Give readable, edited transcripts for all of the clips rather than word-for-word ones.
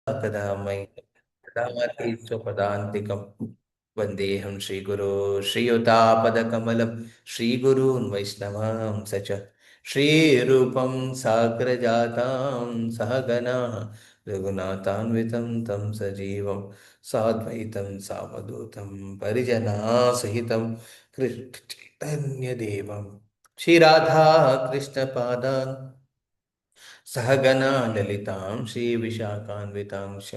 कदा मयि कदामति स्वपदान्तिकं वन्देऽहं श्रीगुरो श्रीयुतापदकमलं श्रीगुरून् वैष्णवां स च श्रीरूपं साग्रजातां सहगना रघुनाथान्वितं तं सजीवं साद्वैतं सावधूतं परिजनासहितं कृष्णचैतन्यदेवं श्रीराधा कृष्णपादान् सहगना ललितां श्रीविशाखान्वितांश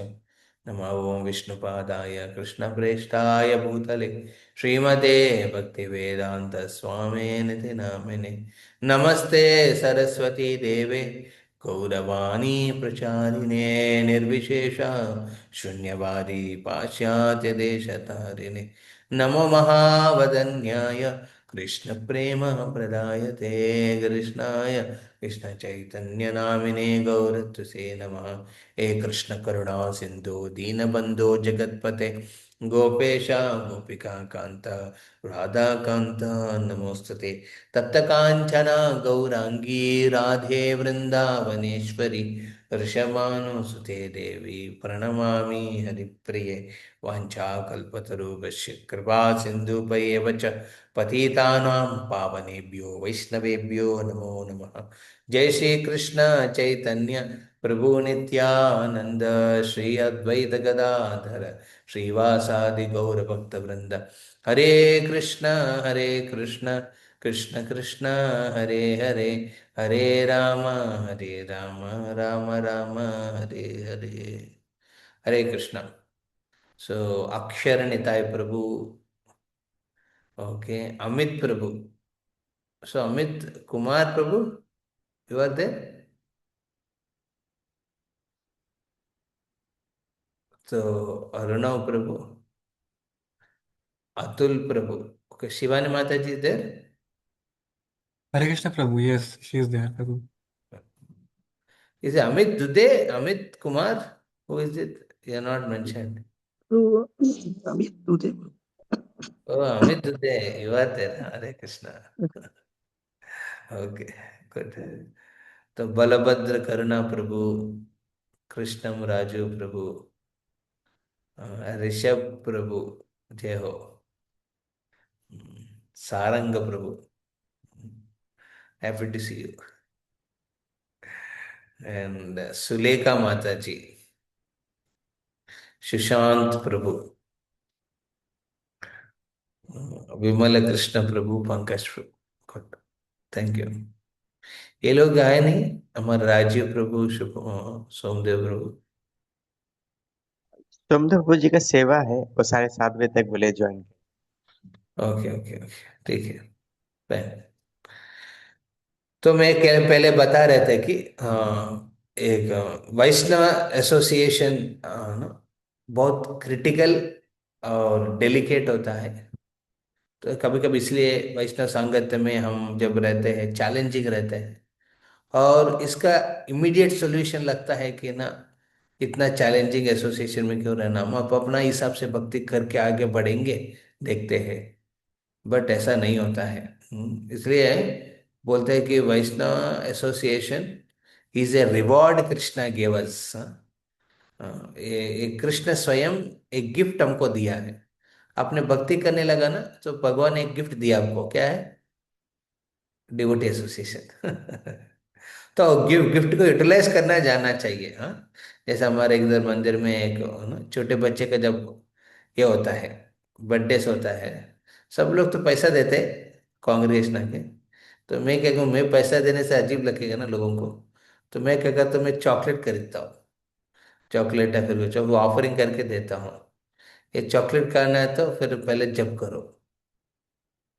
नमो ओं विष्णुपादाय कृष्णप्रेष्ठाय भूतले श्रीमते भक्तिवेदांत स्वामिनिति नामिने नमस्ते सरस्वती देवे गौरवाणी प्रचारिणे निर्विशेष शून्यवादी पाश्चात्य देशतारिणे नमो महावदन्याय कृष्ण प्रेम प्रदायते कृष्णाय कृष्ण चैतन्य नामिने गौरत्वसे नमः। हे कृष्ण करुणा सिंधु दीनबंधो जगतपते गोपेश गोपिका कांत राधा कांत नमोस्तुते तप्त कांचना गौरांगी राधे वृंदावनेश्वरी वृषभानुसुते देवी प्रणमामि हरिप्रिये वाञ्छाकल्पतरुभ्यश्च कृपा सिन्धुभ्येव च पतितानां पावनेभ्यो वैष्णवेभ्यो नमो नमः। जय श्री कृष्ण चैतन्य प्रभु नित्यानंद श्री अद्वैत गदाधर श्रीवासादि गौर भक्त वृंद हरे कृष्ण हरे Krishna Krishna Krishna Hare Hare Hare Ram Ram Ram Hare Hare Hare Krishna. So Akshar Nitai Prabhu, okay, Amit Prabhu, so Amit Kumar Prabhu, you are there. तो अर्णव प्रभु, अतुल प्रभु, ओके, शिवानी माता ji there. Hare Krishna Prabhu, yes, she is there, Prabhu. Is Amit Dudhe, Amit Kumar, who is it, you are not mentioned. तो Amit Dudhe oh Amit Dudhe, you are there, Hare Krishna. Okay, good. तो बलभद्र करुणा प्रभु, कृष्णम राजू प्रभु, ऋषभ प्रभु, जय हो। Sarang Prabhu, happy to see you. And Sulekha माता ji, Sushant Prabhu, Vimal Krishna Prabhu, Pankaj Prabhu, good, thank you. ये लोग आए नहीं, हमारे राजीव प्रभु, सोमदेव प्रभु। सोमदेव जी का सेवा है, वो 7:30 बजे तक बोले ज्वाइन। ओके ओके ओके, ठीक है। Fine। तो मैं पहले बता रहे थे कि एक वैष्णव एसोसिएशन ना बहुत क्रिटिकल और डेलिकेट होता है। तो कभी कभी इसलिए वैष्णव सांगत्य में हम जब रहते हैं चैलेंजिंग रहते हैं, और इसका इमीडिएट सॉल्यूशन लगता है कि ना इतना चैलेंजिंग एसोसिएशन में क्यों रहना, हम अपना हिसाब से भक्ति करके आगे बढ़ेंगे, देखते हैं। बट ऐसा नहीं होता है। इसलिए बोलते हैं कि Vaishnava association is a reward Krishna give us. ये कृष्ण स्वयं एक गिफ्ट हमको दिया है। आपने भक्ति करने लगा ना, तो भगवान ने एक गिफ्ट दिया आपको, क्या है? Devotee association. तो गिफ्ट गिफ्ट को यूटिलाइज करना जानना चाहिए। हाँ, जैसे हमारे इधर मंदिर में एक ना छोटे बच्चे का जब ये होता है, बर्थडे होता है, सब लोग तो पैसा देते कांग्रेगेशन आके। तो मैं क्या कहूँ, मैं पैसा देने से अजीब लगेगा ना लोगों को, तो मैं क्या करता हूँ, मैं चॉकलेट खरीदता हूँ। चॉकलेट है, फिर वो ऑफरिंग करके देता हूँ। ये चॉकलेट खाना है तो फिर पहले जप करो।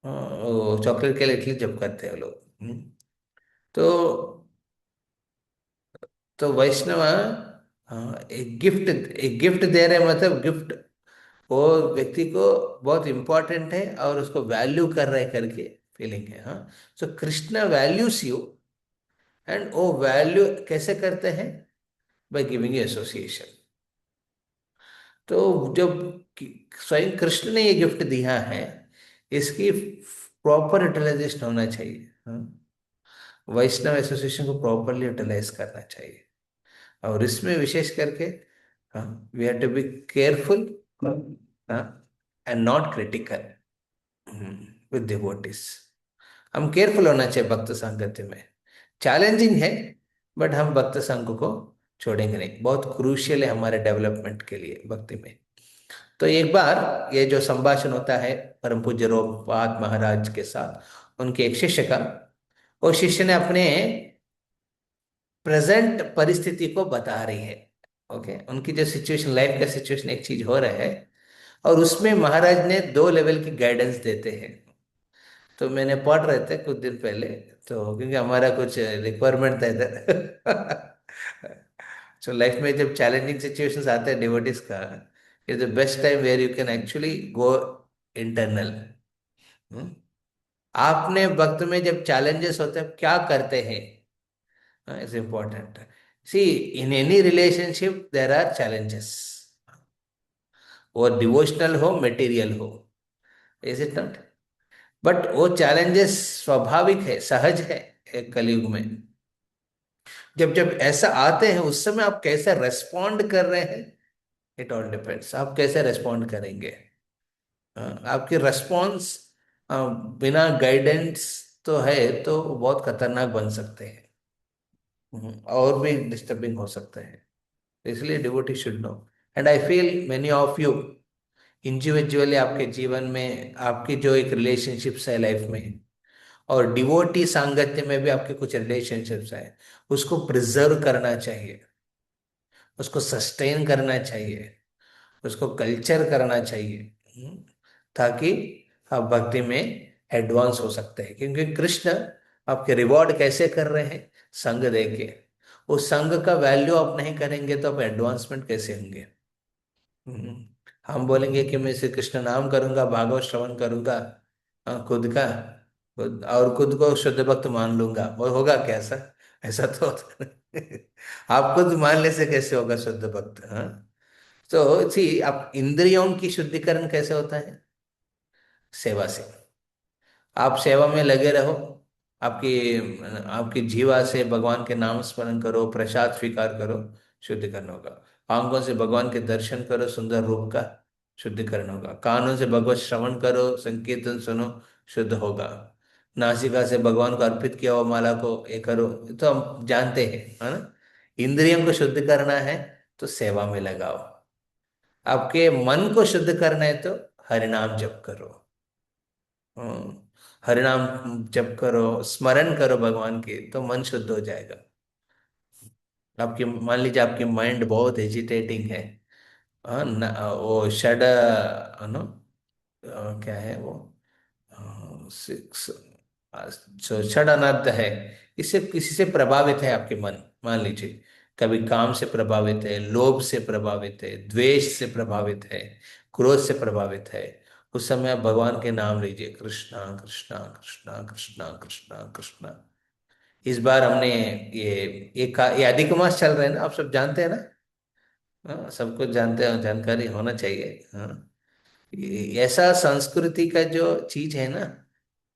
हाँ, वो चॉकलेट के लिए इसलिए जप करते हैं लोग। तो वैष्णव, हाँ, एक गिफ्ट दे रहे, मतलब गिफ्ट वो व्यक्ति को बहुत इंपॉर्टेंट है और उसको वैल्यू कर रहे करके फीलिंग है। हाँ, सो कृष्णा वैल्यूज यू, एंड वो वैल्यू कैसे करते हैं? By giving association. तो जब स्वयं कृष्ण ने ये गिफ्ट दिया है, इसकी प्रॉपर यूटिलाइजेशन होना चाहिए। हाँ, वैष्णव एसोसिएशन को प्रॉपरली यूटिलाइज करना चाहिए। और इसमें विशेष करके we have to be careful and not critical with devotees. हम केयरफुल होना चाहिए भक्त संगति में। चैलेंजिंग है, बट हम भक्त संग को छोड़ेंगे नहीं। बहुत क्रूशियल है हमारे डेवलपमेंट के लिए भक्ति में। तो एक बार ये जो संभाषण होता है परम पूज्य रूपपाद महाराज के साथ उनके एक शिष्य का, वो शिष्य ने अपने प्रेजेंट परिस्थिति को बता रही है। ओके, उनकी जो सिचुएशन, लाइफ का सिचुएशन एक चीज हो रहा है, और उसमें महाराज ने 2 लेवल की गाइडेंस देते हैं। तो मैंने पढ़ रहे थे कुछ दिन पहले, तो क्योंकि हमारा कुछ रिक्वायरमेंट था इधर। सो लाइफ में जब चैलेंजिंग सिचुएशंस आते हैं डिवोटीज का, is the best time where you can actually go internal. आपने वक्त में जब चैलेंजेस होते हैं क्या करते हैं, is important. See, in any relationship there are challenges, वो डिवोशनल हो मटेरियल हो, इज इट नॉट? बट वो चैलेंजेस स्वाभाविक है, सहज है एक कलयुग में। जब जब ऐसा आते हैं उस समय आप कैसे रेस्पॉन्ड कर रहे हैं, इट ऑल डिपेंड्स। आप कैसे रेस्पॉन्ड करेंगे। आपकी रेस्पॉन्स बिना गाइडेंस तो है तो बहुत खतरनाक बन सकते हैं। और भी डिस्टर्बिंग हो सकते हैं। इसलिए devotee should know. And I feel many of you individually आपके जीवन में आपकी जो एक रिलेशनशिप्स है लाइफ में, और डिवोटी सांगत्य में भी आपके कुछ रिलेशनशिप्स है, उसको प्रिजर्व करना चाहिए, उसको सस्टेन करना चाहिए, उसको कल्चर करना चाहिए। ताकि आप भक्ति में एडवांस हो सकते हैं। क्योंकि कृष्ण आपके रिवॉर्ड कैसे कर रहे हैं, संग दे के। उस संग का वैल्यू आप नहीं करेंगे तो आप एडवांसमेंट कैसे होंगे। हम्म, हम बोलेंगे कि मैं श्री कृष्ण नाम करूंगा, भागवत श्रवण करूंगा, खुद का और खुद को शुद्ध भक्त मान लूंगा, वो होगा कैसा? ऐसा तो होता नहीं। आप खुद मानने से कैसे होगा शुद्ध भक्त? हाँ, तो सी, आप इंद्रियों की शुद्धिकरण कैसे होता है? सेवा से। आप सेवा में लगे रहो, आपकी आपकी जीवा से भगवान के नाम स्मरण करो, प्रसाद स्वीकार करो, शुद्धिकरण होगा। आंखों से भगवान के दर्शन करो, सुंदर रूप का, शुद्धिकरण होगा। कानों से भगवत श्रवण करो, संकीर्तन सुनो, शुद्ध होगा। नासिका से भगवान को अर्पित किया हुआ माला को ये करो, ये तो हम जानते हैं, है ना। इंद्रियों को शुद्ध करना है तो सेवा में लगाओ। आपके मन को शुद्ध करना है तो हरिनाम जप करो। हम्म, हरिनाम जप करो, स्मरण करो भगवान के, तो मन शुद्ध हो जाएगा। आपकी, मान लीजिए आपकी माइंड बहुत एजिटेटिंग है, हाँ वो षड नो क्या है वो, सिक्स, षड अनर्थ है। इससे किसी से प्रभावित है आपके मन, मान लीजिए कभी काम से प्रभावित है, लोभ से प्रभावित है, द्वेष से प्रभावित है, क्रोध से प्रभावित है, उस समय आप भगवान के नाम लीजिए, कृष्णा कृष्णा कृष्णा कृष्णा कृष्णा कृष्णा। इस बार हमने ये अधिक मास चल रहे हैं ना, आप सब जानते हैं ना। हाँ, सब कुछ जानते हैं, जानकारी होना चाहिए। हाँ, ऐसा संस्कृति का जो चीज है ना,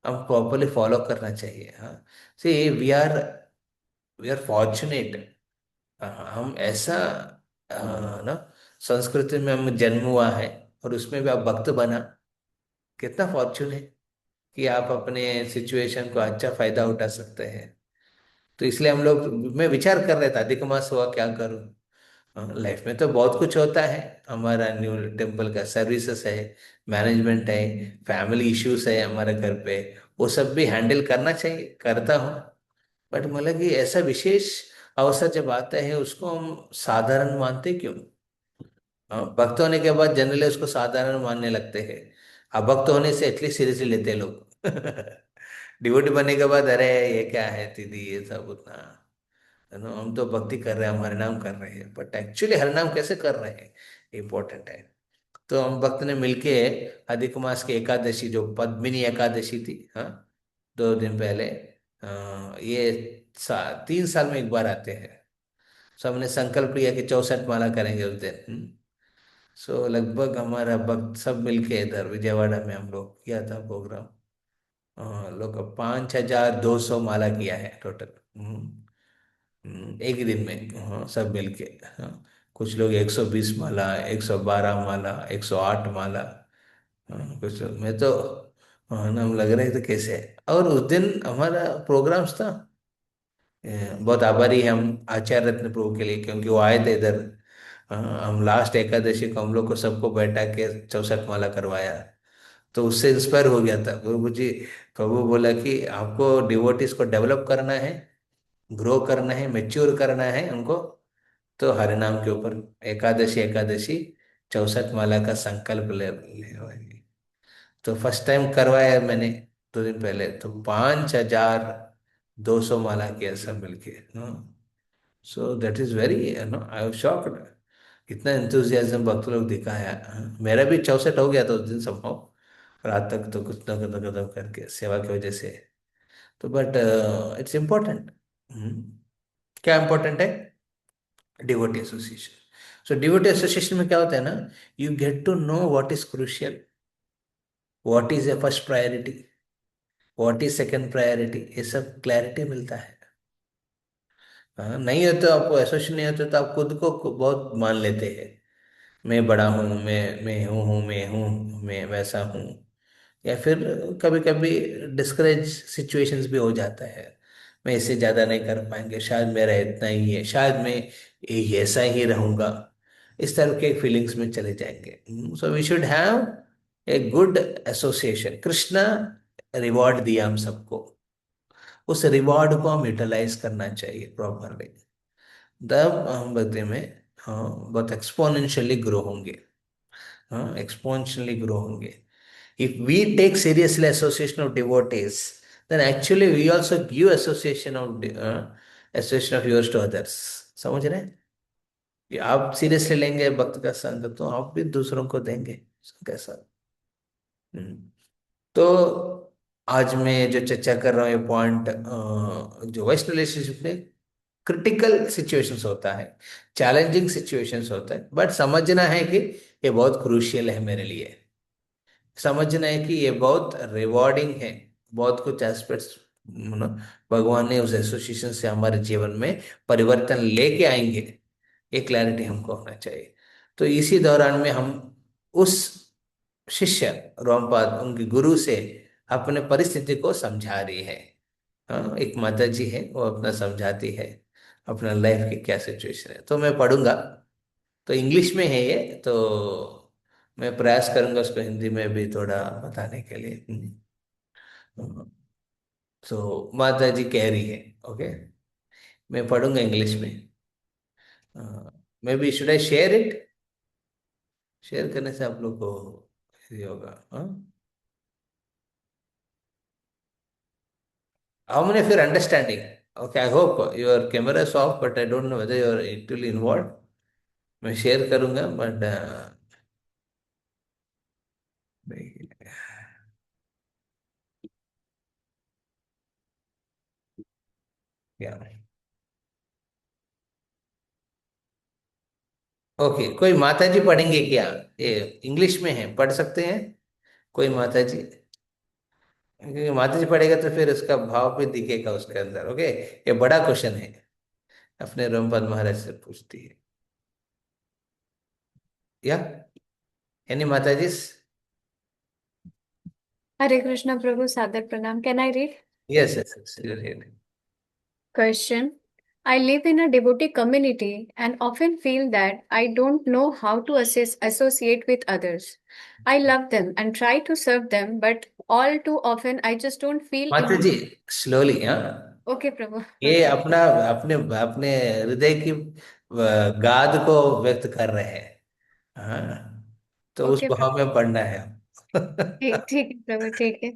हम प्रॉपरली फॉलो करना चाहिए। हाँ, सी, वी आर फॉर्चुनेट। हम ऐसा ना संस्कृति में हम जन्म हुआ है, और उसमें भी आप भक्त बना, कितना फॉर्चून है कि आप अपने सिचुएशन को अच्छा फायदा उठा सकते हैं। तो इसलिए हम लोग, मैं विचार कर रहा था अधिक मास हुआ क्या करूं। लाइफ में तो बहुत कुछ होता है, हमारा न्यू टेम्पल का सर्विसेज है, मैनेजमेंट है, फैमिली इश्यूज है हमारे घर पे, वो सब भी हैंडल करना चाहिए, करता हूँ। बट मतलब कि ऐसा विशेष अवसर जब आता है उसको हम साधारण मानते क्यों? भक्त होने के बाद जनरली उसको साधारण मानने लगते हैं। अब भक्त होने से एटलीस्ट सीरियसली लेते हैं लोग। डिवोटी बनने के बाद अरे ये क्या है दीदी, ये सब उतना, है ना, हम तो भक्ति कर रहे हैं, हम हरिनाम कर रहे हैं, बट एक्चुअली हरिनाम कैसे कर रहे हैं, इम्पोर्टेंट है। तो हम भक्त ने मिलके अधिक मास की एकादशी, जो पद्मिनी एकादशी थी, हाँ, 2 दिन पहले, ये 3 साल में एक बार आते हैं। सो हमने संकल्प लिया कि 64 माला करेंगे उस दिन। सो लगभग हमारा भक्त सब मिलके इधर विजयवाड़ा में हम लोग किया था प्रोग्राम। लोग 5200 माला किया है टोटल। एक ही दिन में, हाँ, सब मिलके। हाँ, कुछ लोग 120 माला, 112 माला, 108 माला। कुछ लोग, मैं तो नाम लग रहे थे कैसे। और उस दिन हमारा प्रोग्राम्स था। बहुत आभारी हैं हम आचार्य रत्न प्रभु के लिए, क्योंकि वो आए थे इधर। हम लास्ट एकादशी को हम लोग को सबको बैठा के 64 माला करवाया। तो उससे इंस्पायर हो गया था प्रभु जी। प्रभु बोला कि आपको डिवोटीज को डेवलप करना है, ग्रो करना है, मेच्योर करना है उनको। तो हरे नाम के ऊपर एकादशी एकादशी 64 माला का संकल्प ले। तो फर्स्ट टाइम करवाया मैंने 2 दिन पहले, तो 5200 माला किया सब मिलके। So that is very, I was shocked. इतना एंथुजियाज्म भक्त लोग दिखाया। मेरा भी 64 हो गया था उस दिन संभव, रात तक तो कुछ ना कुछ करके सेवा की वजह से। तो बट इट्स इम्पोर्टेंट। क्या इम्पोर्टेंट है? Devotee association. So devotee association में क्या होता है ना, you get to know what is crucial, what is a first priority, what is second priority, ये सब क्लैरिटी मिलता है। हाँ, नहीं हो तो आपको एसोसिएशन नहीं होते तो आप खुद को बहुत मान लेते हैं। मैं बड़ा हूँ, मैं वैसा हूँ। या फिर कभी कभी डिस्करेज सिचुएशंस भी हो जाता है। मैं इससे ज़्यादा नहीं कर पाएंगे, शायद मेरा इतना ही है, शायद मैं ऐसा ही रहूँगा। इस तरह के फीलिंग्स में चले जाएंगे। So we should have a good association. Krishna reward दिया हम सबको, उस रिवॉर्ड को हम यूटिलाइज करना चाहिए प्रॉपरली। तब हम भक्ति में बहुत एक्सपोनेंशियली ग्रो होंगे। हाँ, एक्सपोनेंशियली ग्रो होंगे। If we take seriously association of devotees, then actually we also give association of yours to others. समझ रहे हैं? कि आप सीरियसली लेंगे भक्त का संग, तो आप भी दूसरों को देंगे कैसा। हम्म। तो आज मैं जो चर्चा कर रहा हूँ ये पॉइंट, जो वैष्णव रिलेशनशिप में क्रिटिकल सिचुएशंस होता है, चैलेंजिंग सिचुएशंस होता है, बट समझना है कि ये बहुत क्रूशियल है मेरे लिए। समझना है कि ये बहुत रिवॉर्डिंग है। बहुत कुछ एस्पेक्ट्स भगवान ने उस एसोसिएशन से हमारे जीवन में परिवर्तन लेके आएंगे, ये क्लैरिटी हमको होना चाहिए। तो इसी दौरान में हम उस शिष्य रोमपाद उनके गुरु से अपने परिस्थिति को समझा रही है। हाँ, एक माता जी है, वो अपना समझाती है अपना लाइफ की क्या सिचुएशन है। तो मैं पढ़ूंगा, तो इंग्लिश में है ये, तो मैं प्रयास करूंगा उसको हिंदी में भी थोड़ा बताने के लिए। तो माता जी कह रही है, ओके, मैं पढ़ूंगा इंग्लिश में। Maybe should I share it? Share करने से आप लोग को ये होगा। हाँ, हाउ मेनी फिर understanding? Okay, I hope your camera is off, but I don't know whether you are actually involve. मैं शेयर करूंगा, बट क्या, ओके, कोई माता जी पढ़ेंगे क्या? ये इंग्लिश में है, पढ़ सकते हैं कोई माता जी? क्योंकि माता जी पढ़ेगा तो फिर उसका भाव भी दिखेगा उसके अंदर। ओके, ये बड़ा क्वेश्चन है, अपने रोमपद महाराज से पूछती है। या एनी माता जी? Hare Krishna Prabhu, Sadar Pranam. Can I read? Yes yes yes. Question. I live in a devotee community and often feel that I don't know how to associate with others. I love them and try to serve them, but all too often I just don't feel माता जी slowly, हाँ, Okay, Prabhu. ये अपना अपने अपने हृदय की गाद को व्यक्त कर रहे हैं। हाँ, तो उस Okay, भाव Prabhu. में पढ़ना है। ठीक है प्रभु, ठीक है।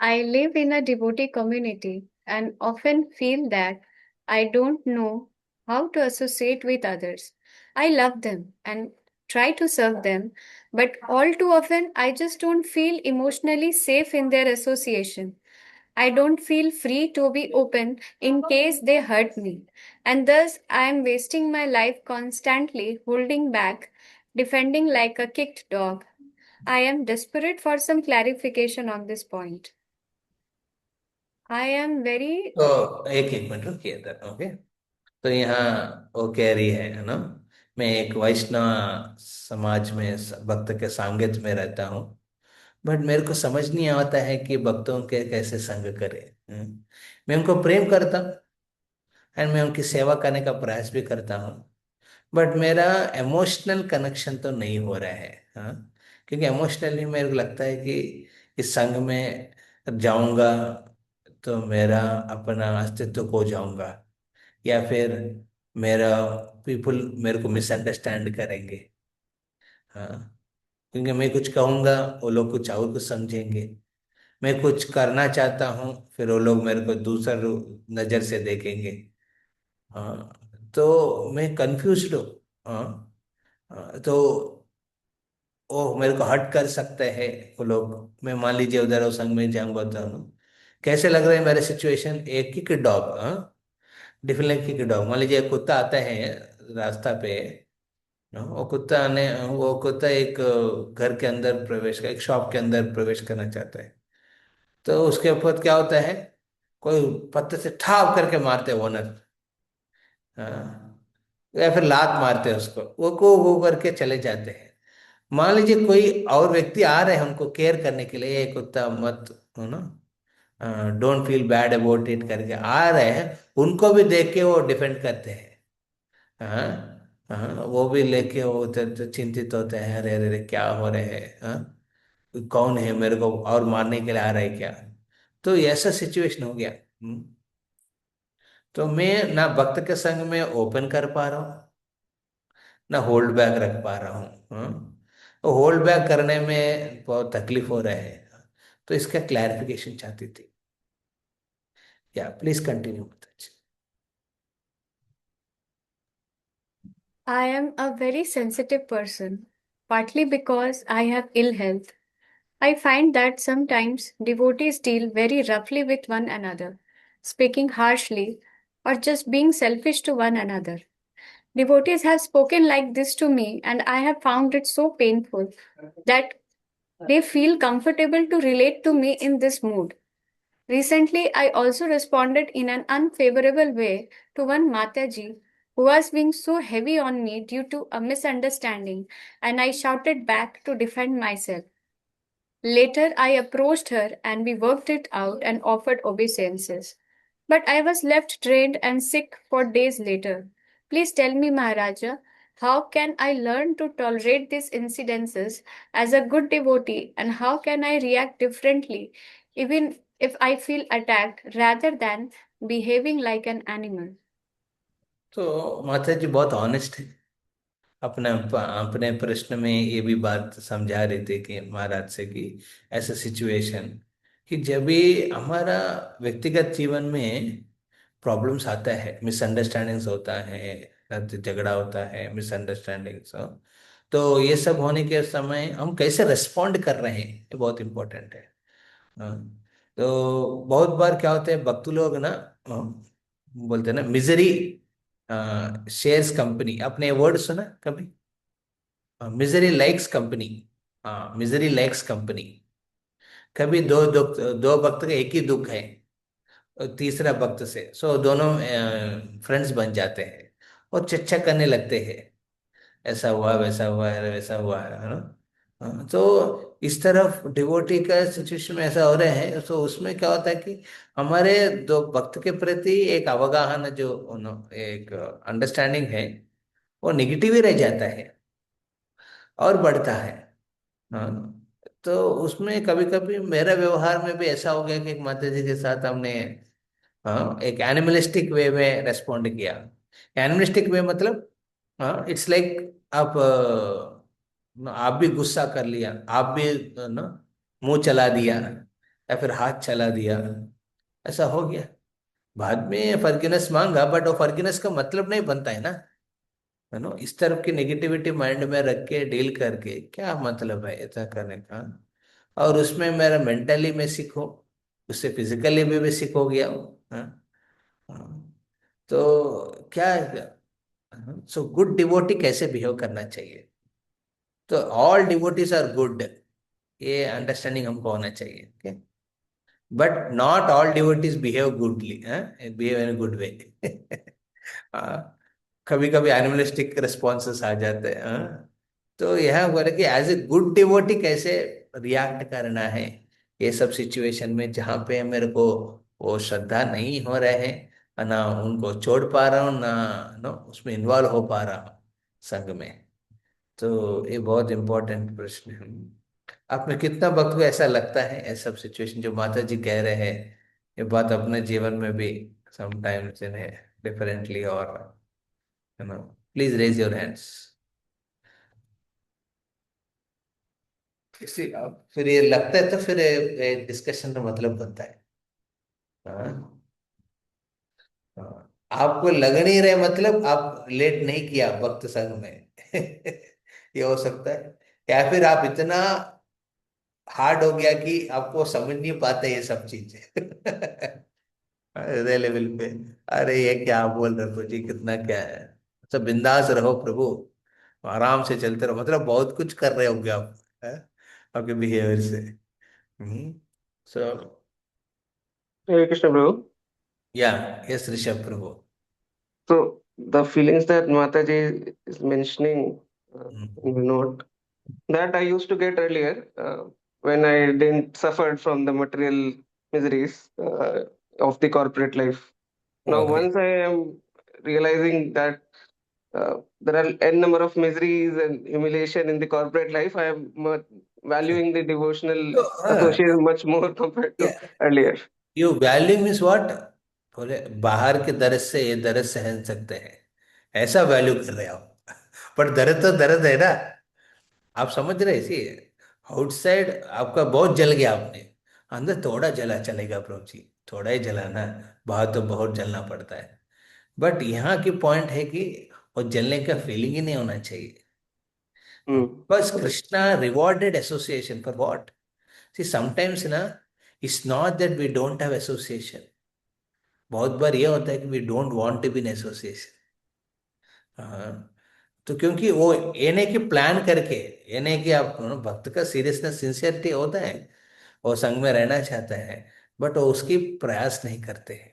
I live in a devotee community and often feel that I don't know how to associate with others. I love them and try to serve them, but all too often I just don't feel emotionally safe in their association. I don't feel free to be open in case they hurt me, and thus I am wasting my life constantly holding back, defending like a kicked dog. I am desperate for some clarification on this point. I am very तो एक एक minute रुकिए इधर। Okay, तो यहाँ वो कह रही है ना मैं एक वैष्णव समाज में भक्त के सांगत में रहता हूँ। बट मेरे को समझ नहीं आता है कि भक्तों के कैसे संग करें। मैं उनको प्रेम करता हूँ एंड मैं उनकी सेवा करने का प्रयास भी करता हूँ। बट मेरा इमोशनल कनेक्शन तो नहीं हो रहा है। हाँ, क्योंकि इमोशनली मेरे को लगता है कि इस संघ में जाऊंगा तो मेरा अपना अस्तित्व खो जाऊंगा, या फिर मेरा पीपल मेरे को मिसअंडरस्टैंड करेंगे। हाँ, क्योंकि मैं कुछ कहूंगा, वो लोग कुछ और कुछ समझेंगे। मैं कुछ करना चाहता हूँ, फिर वो लोग मेरे को दूसरा नजर से देखेंगे। हाँ, तो मैं कंफ्यूज हूँ। हाँ, तो वो मेरे को हर्ट कर सकते हैं वो लोग। मैं मान लीजिए उधर वो संग में जाऊंगा तो कैसे लग रहा है मेरा सिचुएशन। एक किक डॉग, हाँ, डिफरेंट किक डॉग। मान लीजिए एक कुत्ता आता है रास्ता पे। वो कुत्ता एक घर के अंदर प्रवेश कर, एक शॉप के अंदर प्रवेश करना चाहता है। तो उसके ऊपर क्या होता है, कोई पत्थर से ठाप करके मारते हैं ओनर। हाँ, या फिर लात मारते हैं उसको, वो करके चले जाते हैं। मान लीजिए कोई और व्यक्ति आ रहे हैं उनको केयर करने के लिए, "ये कुत्ता मत, हो ना, don't feel bad about it" करके आ रहे हैं, उनको भी देख के वो डिफेंड करते हैं। हाँ, हाँ, वो भी लेके वो तो चिंतित होते हैं, अरे अरे अरे, क्या हो रहे हैं, हाँ, कौन है मेरे को और मारने के लिए आ रहा है क्या। तो ऐसा सिचुएशन हो गया। तो मैं ना भक्त के संग में ओपन कर पा रहा हूँ, ना होल्ड बैक रख पा रहा हूँ। तो होल्ड बैक करने में बहुत तकलीफ हो रहा है। तो इसका क्लैरिफिकेशन चाहती थी। या प्लीज कंटिन्यू बताइए। I am a very sensitive person, partly because I have ill health. I find that sometimes devotees deal very roughly with one another, speaking harshly or just being selfish to one another. Devotees have spoken like this to me, and I have found it so painful that they feel comfortable to relate to me in this mood. Recently, I also responded in an unfavorable way to one Mataji who was being so heavy on me due to a misunderstanding, and I shouted back to defend myself. Later, I approached her and we worked it out and offered obeisances. But I was left drained and sick for days later. Please tell me, Maharaja, how can I learn to tolerate these incidences as a good devotee, and how can I react differently even if I feel attacked rather than behaving like an animal? तो माता जी बहुत honest है। अपने अपने प्रश्न में ये भी बात समझा रहे थे कि महाराज से कि ऐसा सिचुएशन, कि जब भी हमारा व्यक्तिगत जीवन में प्रॉब्लम्स आता है, मिसअंडरस्टैंडिंग्स होता है, झगड़ा होता है, मिसअंडरस्टैंडिंग्स, तो ये सब होने के समय हम कैसे रिस्पॉन्ड कर रहे हैं, ये बहुत इंपॉर्टेंट है। हाँ, तो बहुत बार क्या होता है, भक्त लोग ना, बोलते हैं ना, मिजरी शेयर्स कंपनी। आपने वर्ड सुना कभी? Misery likes company. हाँ, मिजरी लाइक्स कंपनी। कभी दो दुख, दो भक्त का एक ही दुख है, और तीसरा भक्त से, सो दोनों फ्रेंड्स बन जाते हैं और चर्चा करने लगते हैं, ऐसा हुआ, वैसा हुआ है, वैसा हुआ है ना। हाँ, तो इस तरफ डिवोटी का सिचुएशन में ऐसा हो रहा है, तो उसमें क्या होता है कि हमारे दो भक्त के प्रति एक अवगाहन, जो एक अंडरस्टैंडिंग है, वो निगेटिव ही रह जाता है और बढ़ता है। हाँ, तो उसमें कभी कभी मेरा व्यवहार में भी ऐसा हो गया कि एक माता जी के साथ हमने, हाँ, एक एनिमलिस्टिक वे में रेस्पॉन्ड किया। एनिमलिस्टिक वे मतलब, हाँ, इट्स लाइक आप आप भी गुस्सा कर लिया, आप भी ना मुंह चला दिया या फिर हाथ चला दिया, ऐसा हो गया। बाद में फॉरगिवनेस मांगा, बट वो फॉरगिवनेस का मतलब नहीं बनता है ना। इस तरफ की नेगेटिविटी माइंड में रख के डील करके क्या मतलब है ऐसा करने का। और उसमें मेरा मेंटली में सीखो, उससे फिजिकली भी सीख हो गया हूँ। हाँ, हाँ। तो क्या, सो गुड डिवोटी कैसे बिहेव करना चाहिए? तो ऑल डिवोटीज आर गुड, ये अंडरस्टैंडिंग हमको होना चाहिए। Okay, but not all devotees behave goodly, behave in good way. कभी कभी एनिमलिस्टिक रिस्पॉन्सेस आ जाते हैं, हाँ? तो यहाँ बोले कि एज ए गुड डिवोटी कैसे रिएक्ट करना है ये सब सिचुएशन में, जहाँ पे मेरे को वो श्रद्धा नहीं हो रहे हैं, ना उनको छोड़ पा रहा हूँ, ना ना उसमें इन्वॉल्व हो पा रहा हूँ संग में। तो ये बहुत इम्पोर्टेंट प्रश्न है। आप में कितना वक्त को ऐसा लगता है ऐसा सब सिचुएशन जो माता जी कह रहे हैं, ये बात अपने जीवन में भी समटाइम्स इन्हें डिफरेंटली, और you know, please raise your hands. किसी आप फिर ये लगता है तो फिर डिस्कशन का मतलब बनता है। हाँ, हाँ। आपको लग नहीं रहे मतलब आप लेट नहीं किया वक्त संग में ये हो सकता है, या फिर आप इतना हार्ड हो गया कि आपको समझ नहीं पाते ये सब चीजें हृदय लेवल पे। अरे ये क्या बोल रहे हो जी, कितना क्या है। सब बिंदास रहो प्रभु, आराम से चलते रहो, मतलब बहुत कुछ कर रहे होगे आप, है? आपके बिहेवियर से। सो Hare Krishna, Prabhu. या, yes Rishabh Prabhu. So the feelings that Mataji is mentioning in the note, that I used to get earlier when I didn't suffer from the material miseries of the corporate life. Now, okay. once I am realizing that there are n number of miseries and humiliation in the corporate life, I am valuing the devotional तो association much more compared to earlier. You value means what, बोले बाहर के दर्द से ये दर्द सहन सकते हैं, ऐसा वैल्यू कर रहे हो आप पर दर्द तो दर्द है ना, आप समझ रहे इसी। आउटसाइड आपका बहुत जल गया आपने, अंदर थोड़ा जला चलेगा प्रभु जी, थोड़ा ही जलाना, बाहर तो बहुत जलना पड़ता है। बट यहाँ की पॉइंट है कि वो जलने का फीलिंग ही नहीं होना चाहिए। बस Correct. Krishna rewarded association for what. See sometimes ना, it's not that we don't have association, बहुत बार ये होता है कि we don't want to be in association. हाँ, तो क्योंकि वो ये नहीं कि प्लान करके, ये नहीं कि आप भक्त का सीरियसनेस सिंसियरिटी होता है, वो संग में रहना चाहता है, बट वो उसकी प्रयास नहीं करते हैं,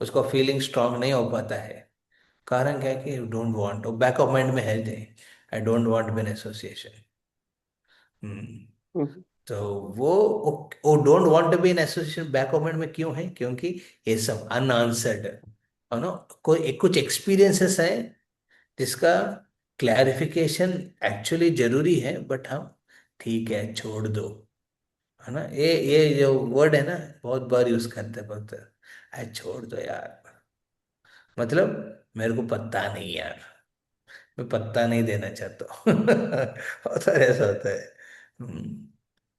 उसको फीलिंग स्ट्रांग नहीं हो पाता है। कारण क्या है कि don't want, back of mind में है they, I don't want be in association. Mhm. तो वो don't want to be in association back of mind में क्यों है, क्योंकि ये सब अनआंसर्ड है ना, कोई कुछ एक्सपीरियंसेस है जिसका क्लैरिफिकेशन एक्चुअली जरूरी है, बट हम ठीक है छोड़ दो, है ना। ये जो वर्ड है ना, बहुत बार यूज करते हैं भक्त, है छोड़ दो यार, मतलब मेरे को पता नहीं यार, मैं पत्ता नहीं देना चाहता हूँ होता है, ऐसा होता है।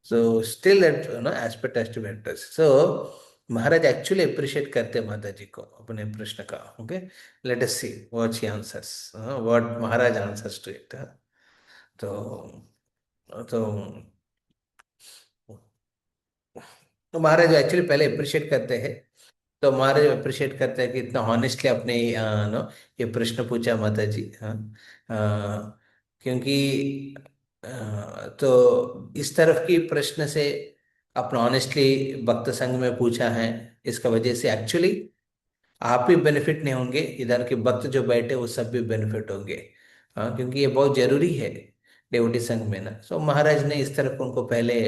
So still that no aspect has to be addressed. So Maharaj actually appreciate करते हैं माता जी को अपने प्रश्न का। Okay, let us see what she answers, what Maharaj answers to it. तो तो तो महाराज एक्चुअली पहले अप्रिशिएट करते हैं, तो महाराज अप्रिशिएट करते हैं कि इतना हॉनेस्टली अपने नो ये प्रश्न पूछा माता जी। हाँ, क्योंकि तो इस तरफ की प्रश्न से अपना ऑनेस्टली भक्त संघ में पूछा है, इसका वजह से एक्चुअली आप भी बेनिफिट नहीं होंगे, इधर के भक्त जो बैठे वो सब भी बेनिफिट होंगे। हाँ, क्योंकि ये बहुत जरूरी है डेवोटी संघ में ना। सो महाराज ने इस तरफ उनको पहले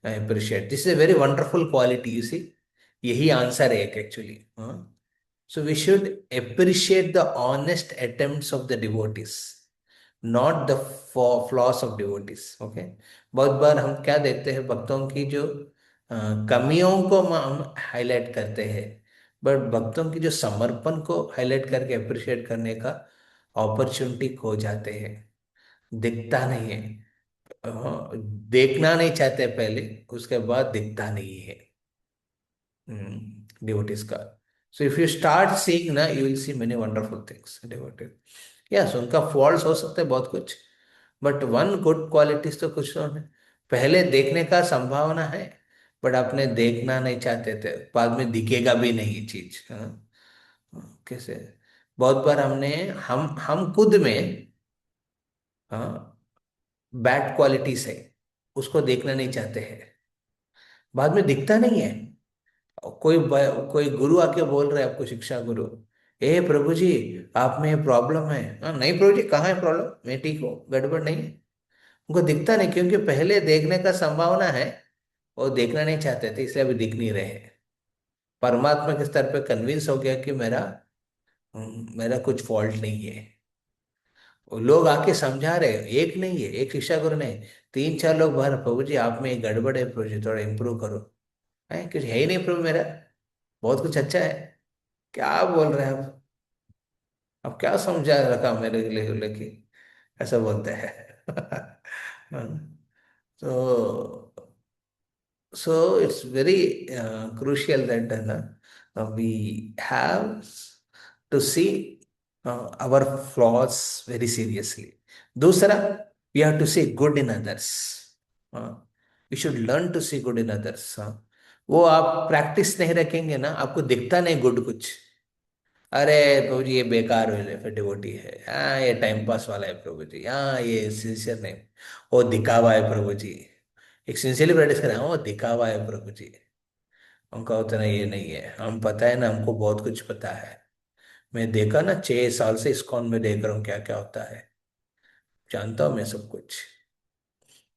appreciate, this is a very wonderful quality you see, यही आंसर है एक actually. So we should appreciate the honest attempts of the devotees, not the flaws of devotees. Okay, बहुत बार हम क्या देखते हैं, भक्तों की जो कमियों को हम हाईलाइट करते हैं, बट भक्तों की जो समर्पण को हाईलाइट करके अप्रिशिएट करने का अपॉर्चुनिटी खो जाते हैं, दिखता नहीं है। देखना नहीं चाहते पहले, उसके बाद दिखता नहीं है डिवोटीज का। So if you start seeing ना, you will see many wonderful things devoted. Yes, उनका फॉल्ट हो सकते हैं बहुत कुछ, बट वन गुड क्वालिटीज तो कुछ तो है, पहले देखने का संभावना है, बट आपने देखना नहीं चाहते थे, बाद में दिखेगा भी नहीं चीज। कैसे बहुत बार हमने हम खुद में हाँ बैड क्वालिटीज है, उसको देखना नहीं चाहते हैं, बाद में दिखता नहीं है। कोई गुरु आके बोल रहे हैं आपको, शिक्षा गुरु ए प्रभु जी, आप में प्रॉब्लम है। हाँ, नहीं प्रभु जी, कहाँ है प्रॉब्लम, मैं ठीक हूँ, गड़बड़ नहीं है। उनको दिखता नहीं, क्योंकि पहले देखने का संभावना है, वो देखना नहीं चाहते थे, इसलिए अभी दिख नहीं रहे हैं। परमात्मा के स्तर पे कन्विंस हो गया कि मेरा कुछ फॉल्ट नहीं है। वो लोग आके समझा रहे, एक नहीं है, एक शिक्षा गुरु नहीं, तीन चार लोग बाहर, प्रभु जी आप में एक गड़बड़ है, प्रभु जी थोड़ा इम्प्रूव करो। है कुछ है ही नहीं प्रभु, मेरा बहुत कुछ अच्छा है। क्या बोल रहे हैं आप, अब क्या समझा रखा मेरे लिए लेके, ऐसा बोलते हैं। तो it's very crucial that we have to see our flaws very seriously. दूसरा, we have to see good in others. We should learn to see good in others. वो आप प्रैक्टिस नहीं रखेंगे ना, आपको दिखता नहीं गुड कुछ। अरे प्रभु जी ये बेकार है, फिर डिवोटी है, हाँ ये टाइम पास वाला है प्रभु जी, हाँ ये सिंसियर नहीं, वो दिखावा है प्रभु जी। एक सिंसियरली प्रैक्टिस करें, हाँ वो दिखावा है प्रभु जी, उनका उतना ये नहीं है, हम पता है ना, हमको बहुत कुछ पता है। मैं देखा ना, 6 साल से इस्कॉन में देख रहा हूँ क्या क्या होता है, जानता हूँ मैं सब कुछ।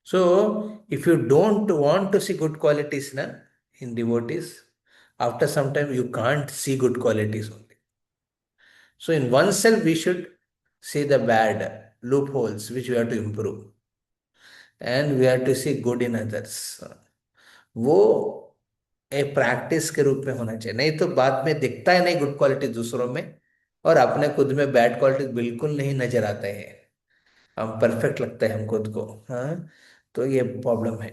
So if you don't want to see good qualities ना in devotees, after some time you can't see good qualities only. So in oneself, we should see the bad loopholes which we have to improve, and we have to see good in others. वो एक practice के रूप में होना चाहिए, नहीं तो बाद में दिखता है नहीं गुड क्वालिटी दूसरों में, और अपने खुद में बैड क्वालिटी बिल्कुल नहीं नजर आते हैं, हम परफेक्ट लगते हैं हम खुद को। हाँ, तो ये प्रॉब्लम है।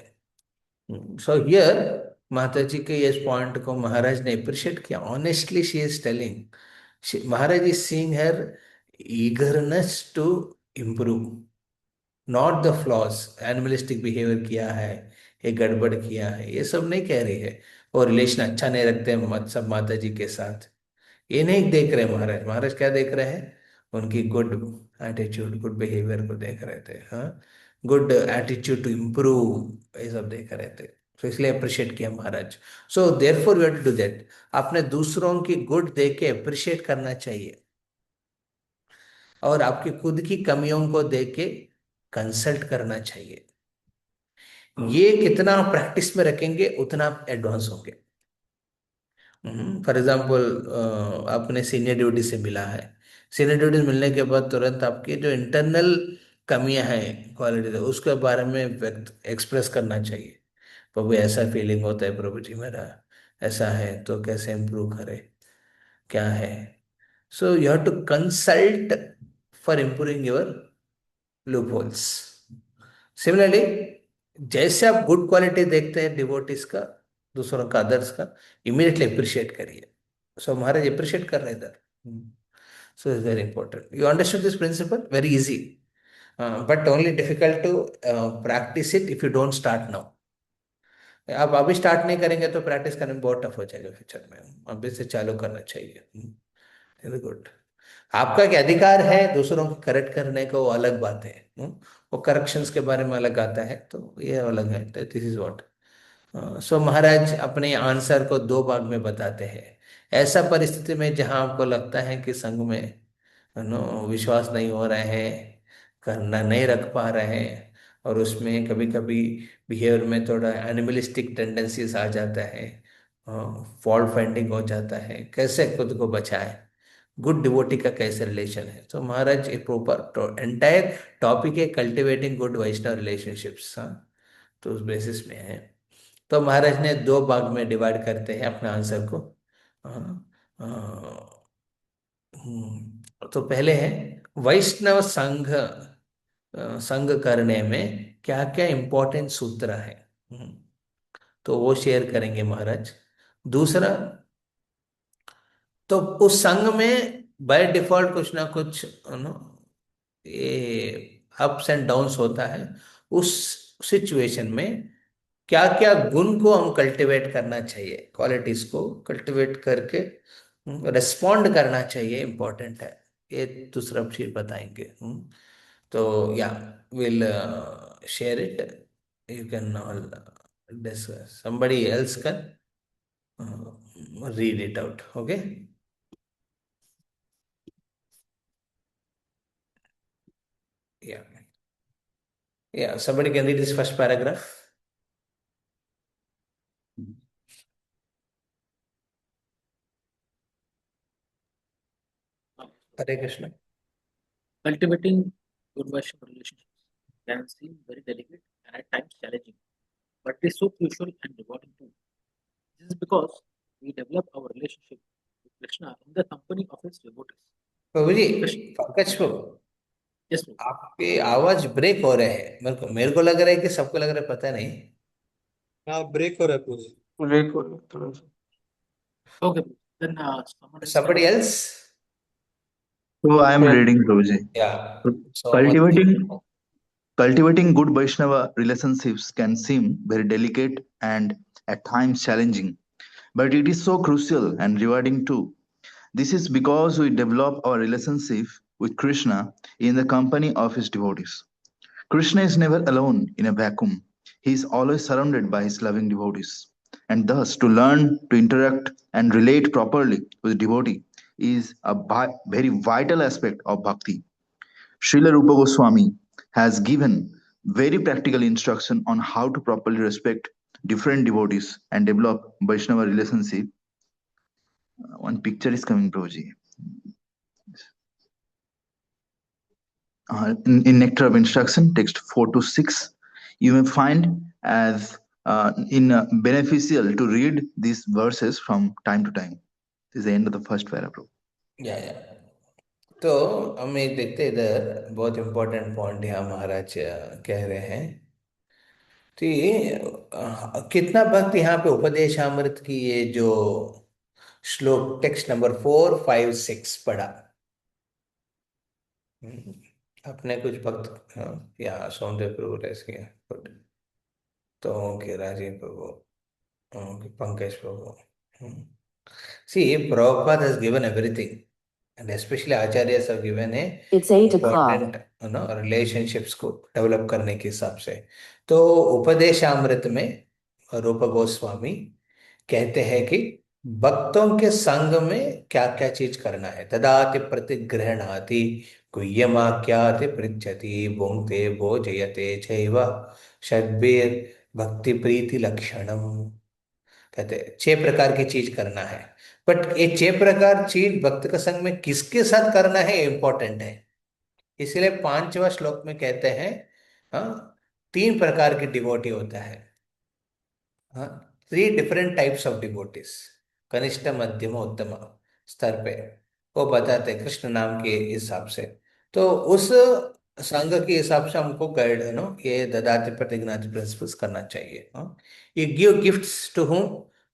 सो हियर माता जी के इस पॉइंट को महाराज ने अप्रिशिएट किया। Honestly she is telling, Maharaj is seeing her eagerness to improve, not the flaws, animalistic behaviour किया है, ये गड़बड़ किया है, ये सब नहीं कह रही है। और रिलेशन अच्छा नहीं रखते हैं मत सब माता जी के साथ, ये नहीं देख रहे महाराज। महाराज क्या देख रहे हैं, उनकी गुड एटीट्यूड, गुड बिहेवियर को देख रहे थे। हाँ, गुड एटीट्यूड टू इम्प्रूव, ये सब देख रहे थे। तो इसलिए अप्रिशिएट किया Maharaj. So therefore we have to do that, आपने दूसरों की गुड देख के अप्रिशिएट करना चाहिए, और आपकी खुद की कमियों को देख के कंसल्ट करना चाहिए। ये कितना प्रैक्टिस में रखेंगे उतना आप एडवांस होंगे। फॉर एग्जाम्पल, आपने सीनियर ड्यूटी से मिला है, सीनियर ड्यूटी मिलने के बाद तुरंत आपकी जो इंटरनल कमियां हैं क्वालिटी, उसके बारे में व्यक्त एक्सप्रेस करना चाहिए। प्रभु ऐसा फीलिंग होता है प्रभु जी मेरा, ऐसा है तो कैसे इम्प्रूव करे, क्या है। So you have to consult for improving your loopholes. Similarly, जैसे आप गुड क्वालिटी देखते हैं डिवोटीज का, दूसरों का, अदर्स का, इमीडिएटली अप्रिशिएट करिए। सो महाराज अप्रिशिएट कर रहे इधर। So is very important, you understood this principle, very easy, but only difficult to practise it if you don't start now. आप अभी स्टार्ट नहीं करेंगे तो प्रैक्टिस करने में बहुत टफ हो जाएगा फ्यूचर में, अभी से चालू करना चाहिए। Very good. आपका क्या अधिकार है दूसरों को करेक्ट करने का, वो अलग बात है। वो करेक्शंस के बारे में अलग आता है, तो ये अलग है। This is what. So Maharaj अपने आंसर को दो भाग में बताते हैं। ऐसा परिस्थिति में जहां आपको लगता है कि संघ में विश्वास नहीं हो रहे हैं, करना नहीं रख पा रहे हैं, और उसमें कभी कभी बिहेवियर में थोड़ा एनिमलिस्टिक टेंडेंसीज आ जाता है, फॉल्ट फाइंडिंग हो जाता है, कैसे खुद को बचाए, गुड डिवोटी का कैसे रिलेशन है। तो महाराज एक प्रॉपर एंटायर टॉपिक है कल्टिवेटिंग गुड वैष्णव रिलेशनशिप्स। हाँ, तो उस बेसिस में है। तो महाराज ने दो भाग में डिवाइड करते हैं अपने आंसर को। हाँ, तो पहले है वैष्णव संघ करने में क्या क्या इंपॉर्टेंट सूत्र है, तो वो शेयर करेंगे महाराज। दूसरा, तो उस संघ में बाय डिफॉल्ट कुछ ना कुछ नो ये अप्स एंड डाउन्स होता है, उस सिचुएशन में क्या क्या गुण को हम कल्टीवेट करना चाहिए, क्वालिटीज को कल्टीवेट करके रिस्पॉन्ड करना चाहिए, इंपॉर्टेंट है। ये दूसरा चीज बताएंगे। तो या will share it, you can all discuss, somebody else can read it out, okay? Yeah. Yeah. Somebody can read this first paragraph. Hare Krishna. Cultivating good Vaishnava relationships can seem very delicate and at times challenging, but it is so crucial and rewarding too. This is because we develop our relationship with Krishna in the company of his devotees. Prabhu ji, Krishna, Pankaj Prabhu, yes, Prabhu. आपके आवाज break हो रहे हैं। मेरे को लग रहा है कि सबको लग रहा है, पता नहीं। हाँ ब्रेक हो रहा है पूरी। ब्रेक हो रहा है थोड़ा सा। Okay, Prabhu. Then someone else Somebody can. else? So I am Yeah. reading, Prabhuji. Yeah. So Cultivating good Vaishnava relationships can seem very delicate and at times challenging, but it is so crucial and rewarding too. This is because we develop our relationship with Krishna in the company of his devotees. Krishna is never alone in a vacuum. He is always surrounded by his loving devotees. And thus, to learn to interact and relate properly with the devotee is a very vital aspect of bhakti. Srila Rupa Goswami has given very practical instruction on how to properly respect different devotees and develop Vaishnava relationship. One picture is coming, Prabhuji. In Nectar of Instruction, text 4 to 6, you may find as beneficial to read these verses from time to time. This is the end of the first paragraph. या तो हम एक देखते हैं, इधर बहुत important point यहाँ महाराज कह रहे हैं। तो ये कितना भक्त यहाँ पे उपदेशामृत की ये जो श्लोक टेक्स्ट नंबर 4, 5, 6 पढ़ा। अपने कुछ भक्त यहाँ सौंदर्य प्रभु ऐसे तो okay, Rajiv Prabhu, okay, Pankaj Prabhu. See, Prabhupada has given everything, and especially Acharyas have given a It's 8 o'clock. important, relationships को डेवलप करने के हिसाब से। तो उपदेशामृत में रूप गोस्वामी कहते हैं कि भक्तों के संग में क्या क्या चीज करना है। ददाति प्रतिगृह्णाति गुह्यमाख्याति पृच्छति भुंक्ते भोजयते चैव षड्भिर भक्ति प्रीति लक्षणम। कहते हैं 6 प्रकार की चीज करना है, बट ये 6 प्रकार चीज भक्त के संग में किसके साथ करना है इंपॉर्टेंट है। इसलिए 5वां श्लोक में कहते हैं 3 प्रकार की डिवोटी होता है। 3 डिफरेंट टाइप्स ऑफ डिवोटीज, कनिष्ठ मध्यम उत्तम स्तर पे वो बताते हैं कृष्ण नाम के हिसाब से। तो उस संघ के हिसाब से हमको गाइड ये ददाति प्रतिज्ञाति प्रिंसिपल्स करना चाहिए। ये गिव गिफ्ट्स टू होम,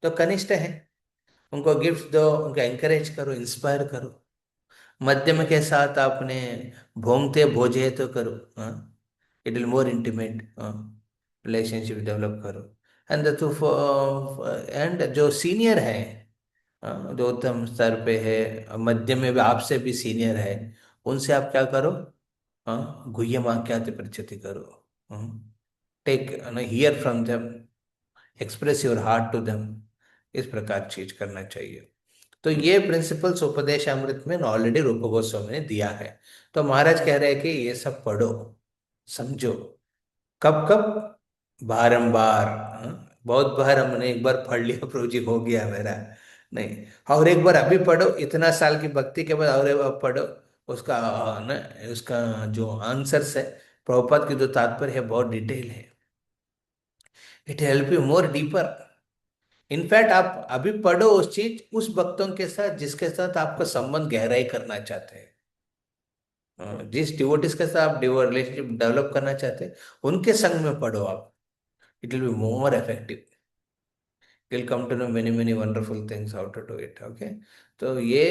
तो कनिष्ठ है उनको गिफ्ट दो, उनको एंकरेज करो, इंस्पायर करो। मध्यम के साथ आपने भोंगते भोजे तो करो, it will more intimate relationship develop करो। एंड जो सीनियर है, जो उत्तम स्तर पे है, मध्य में भी आपसे भी सीनियर है, उनसे आप क्या करो, गुह्यमाख्याति पृच्छति करो, take hear from them, express your heart to them. इस प्रकार चीज करना चाहिए। तो ये प्रिंसिपल्स उपदेश अमृत में ऑलरेडी रूप गोस्वामी ने दिया है। तो महाराज कह रहे हैं कि ये सब पढ़ो, समझो। कब कब? बारंबार। बहुत बार हमने एक बार पढ़ लिया, प्रभु जी हो गया मेरा, नहीं, और एक बार अभी पढ़ो, इतना साल की भक्ति के बाद और एक बार पढ़ो, उसका उसका जो आंसर्स है, प्रभुपाद की जो तात्पर्य है बहुत डिटेल है। It help you more deeper. In fact आप अभी पढ़ो उस चीज उस भक्तों के साथ जिसके साथ आपका संबंध गहराई करना चाहते हैं, जिस डिवोटिस के साथ आप रिलेशनशिप डेवलप करना चाहते हैं, उनके संग में पढ़ो आप। It will be more effective. You'll come to know many wonderful things how to do it. Okay, तो ये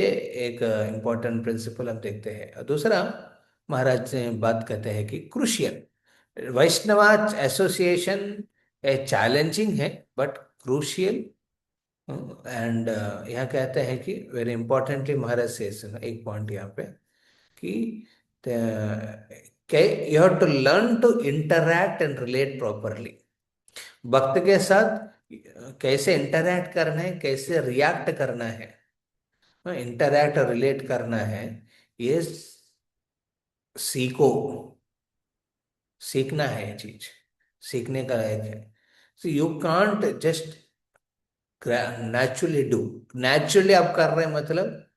एक इम्पोर्टेंट प्रिंसिपल हम देखते हैं। और दूसरा महाराज से बात करते हैं कि क्रूशियल वैष्णवा एसोसिएशन चैलेंजिंग है बट क्रूशियल। एंड यहाँ कहते हैं कि वेरी इंपॉर्टेंटली महाराज से एक पॉइंट यहाँ पे कि you have to learn to interact and relate properly. भक्त के साथ कैसे इंटरैक्ट करना है, कैसे रिएक्ट करना है, इंटरैक्ट और रिलेट करना है, ये सीखो। सीखना है ये चीज, सीखने का एक है। So you can't just naturally do. Naturally आप कर रहे हैं मतलब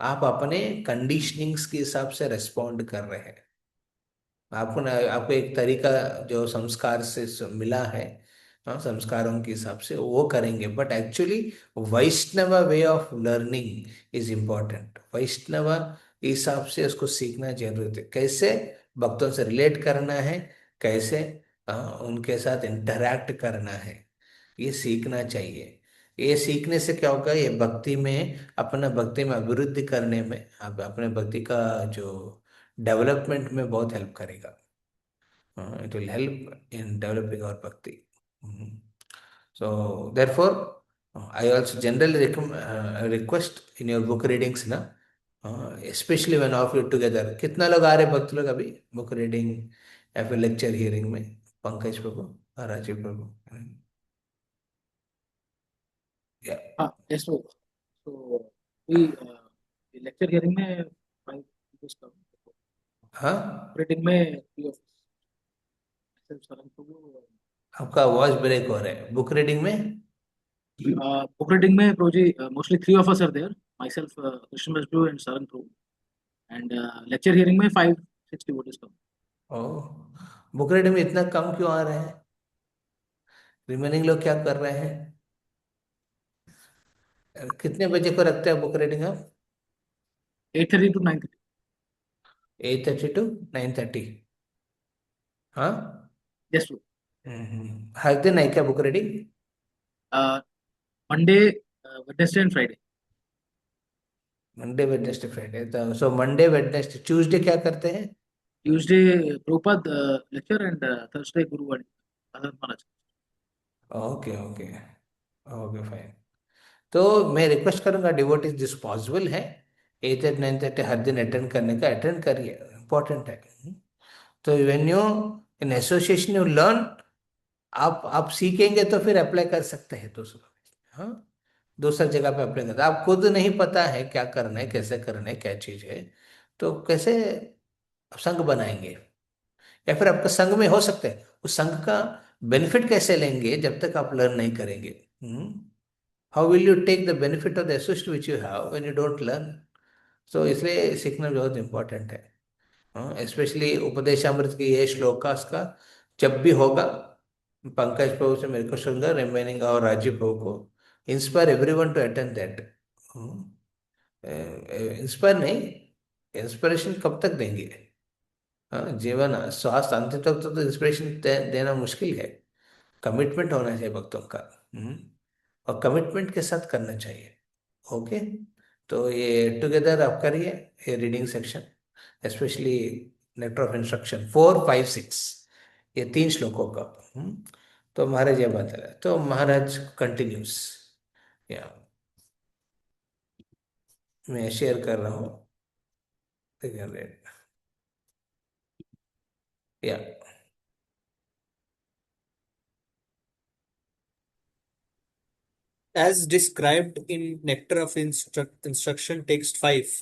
आप अपने कंडीशनिंग्स के हिसाब से रिस्पॉन्ड कर रहे हैं। आपको ना, आपको एक तरीका जो संस्कार से मिला है, हाँ, संस्कारों के हिसाब से वो करेंगे। But actually Vaishnava way of learning is important. Vaishnava हिसाब से उसको सीखना जरूरत है। कैसे भक्तों से रिलेट करना है, कैसे उनके साथ इंटरैक्ट करना है, ये सीखना चाहिए। ये सीखने से क्या होगा, ये भक्ति में, अपना भक्ति में अभिवृद्धि करने में, आप अपने भक्ति का जो डेवलपमेंट में बहुत हेल्प करेगा। It will help in developing our bhakti. Mhm. So therefore, I also generally request in your book readings ना, especially when of you together, कितना लोग आ रहे भक्त लोग अभी बुक रीडिंग या फिर लेक्चर हियरिंग में? पंकज प्रभु और राजीव प्रभु। Yeah. Yes, so we lecture hearing में 5 videos का हाँ, reading में 3 of us, myself, Sarang Prabhu, आपका वॉइस ब्रेक हो रहा है। बुक रीडिंग में book reading में Prabhuji, mostly 3 of us are there, myself, Krishna Prabhu and Sarang Prabhu, and lecture hearing में 5-6 devotees का। ओह, बुक रीडिंग में इतना कम क्यों आ रहे हैं? रिमेनिंग लोग क्या कर रहे हैं? कितने बजे को रखते हैं बुक रीडिंग आप? 8:30 to 9:30। 8:30 to 9:30। हाँ। Yes, Prabhu. हर दिन है क्या book reading? Monday, Wednesday and Friday। Monday Wednesday Friday. तो सो मंडे वेडनेसडे ट्यूसडे क्या करते हैं? Tuesday, Prabhupada lecture, and Thursday, Guru Vani, Adar Maharaj। Okay okay okay, fine. तो मैं रिक्वेस्ट करूंगा डिवोटीज जिस पॉसिबल है 8:30-9:30 हर दिन अटेंड करने का, अटेंड करिए, इंपॉर्टेंट है। तो when you in association you learn, आप सीखेंगे तो फिर अप्लाई कर सकते हैं दूसरों में। हाँ, दूसरा जगह पे अप्लाई करते, आप खुद नहीं पता है क्या करना है, कैसे करना है, क्या चीज है, तो कैसे संघ बनाएंगे? या फिर आपका संघ में हो सकता है, उस संघ का बेनिफिट कैसे लेंगे जब तक आप लर्न नहीं करेंगे? How will you take the benefit of the association which you have when you don't learn? तो इसलिए सीखना बहुत इंपॉर्टेंट है। स्पेशली उपदेशामृत के ये श्लोकास का जब भी होगा, पंकज प्रभु से मेरे को सुनकर रिमेनिंग और राजीव प्रभु को inspire everyone to attend that. Inspire नहीं, इंस्पिरेशन कब तक देंगे? हाँ, जीवन स्वास्थ्य अंतिम तक तो इंस्पिरेशन देना मुश्किल है। कमिटमेंट होना चाहिए भक्तों का। और कमिटमेंट के साथ करना चाहिए। ओके, तो ये टुगेदर आप करिए ये reading section, specially nectar of instruction 4, 5, 6, ये 3 श्लोकों का। तो महाराज ये बता रहे, तो महाराज कंटिन्यूस। या मैं शेयर कर रहा हूँ, या as described in Nectar of Instruction, text 5.